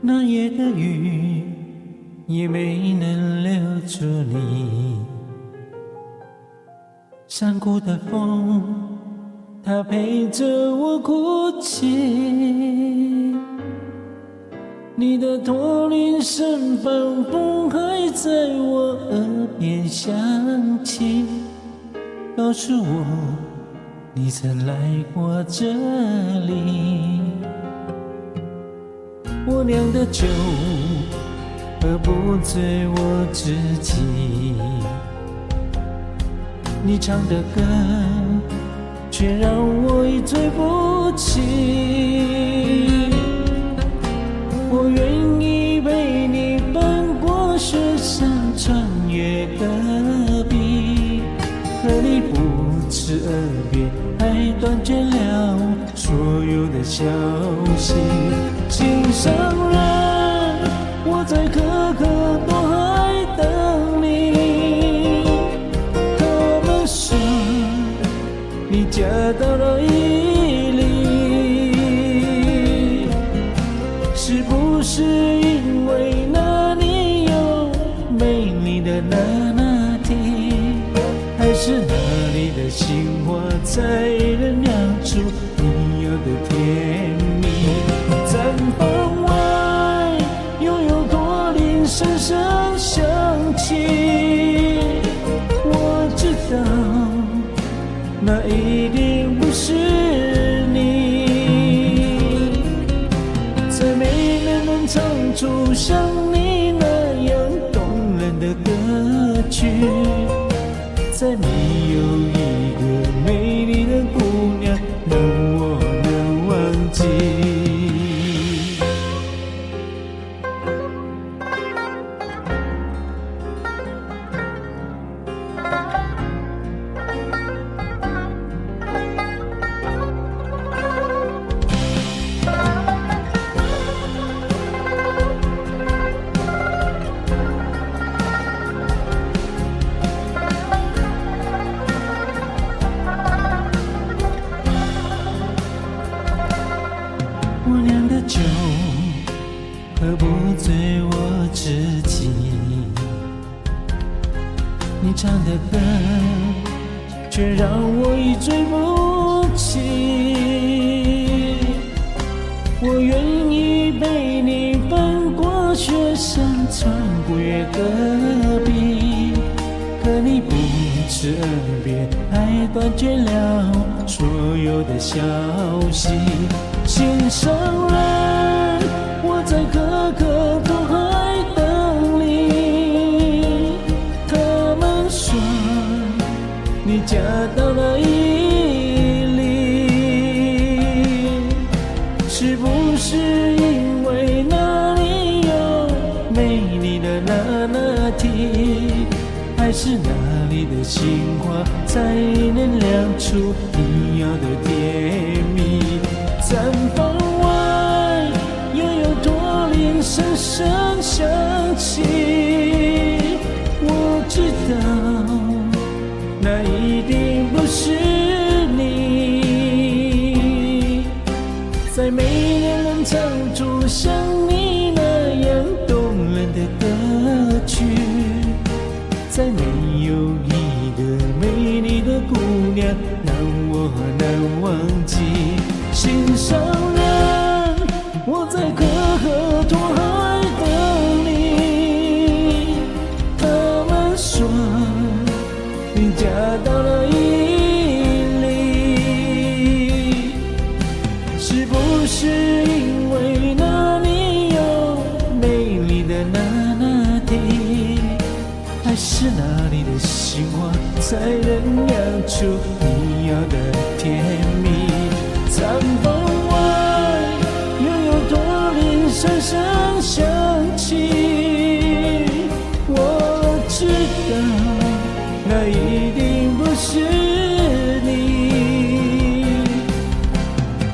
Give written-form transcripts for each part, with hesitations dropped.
那夜的雨也没能留住你，山谷的风，它陪着我哭泣。你的驼铃声仿佛还在我耳边响起，告诉我你曾来过这里。我酿的酒喝不醉我自己，你唱的歌却让我一醉不起。我愿意陪你翻过雪山，穿越戈壁，和你不辞而别，还断绝了所有的消息。心上人，我在可可多海等你。他们说你嫁到了伊犁，是不是因为那里有美丽的那拿铁，还是那里的杏花才能酿出你要的甜蜜？毡房外又有驼铃声声响起，我知道那一定不是你，再没人能唱出像你那样动人的歌曲，再没有一个美丽的姑娘让我能忘记。我酿的酒喝不醉我自己，你唱的歌却让我一醉不起。我愿意陪你翻过雪山，穿越戈壁，可你不辞而别，还断绝了所有的消息。心上人，我在可可多海等你。他们说你嫁到了伊犁，是不是因为那里有美丽的那拿铁，还是那里的杏花才能酿出你要的甜蜜？毡房外又有驼铃声声响起，我知道那一定不是你，再没人能唱出像你那样动人的歌曲，再没有一个美丽的姑娘让我难忘记。心上人，我在可可多海等你。他们说你嫁到了伊犁，是不是因为那里有美丽的那拿铁，还是那里的杏花才能酿出你要的甜蜜？毡房外又有驼铃声声响起，我知道那一定不是你，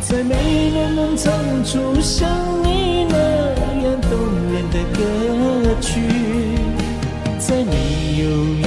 再没人能唱出像你那样动人的歌曲，再没有一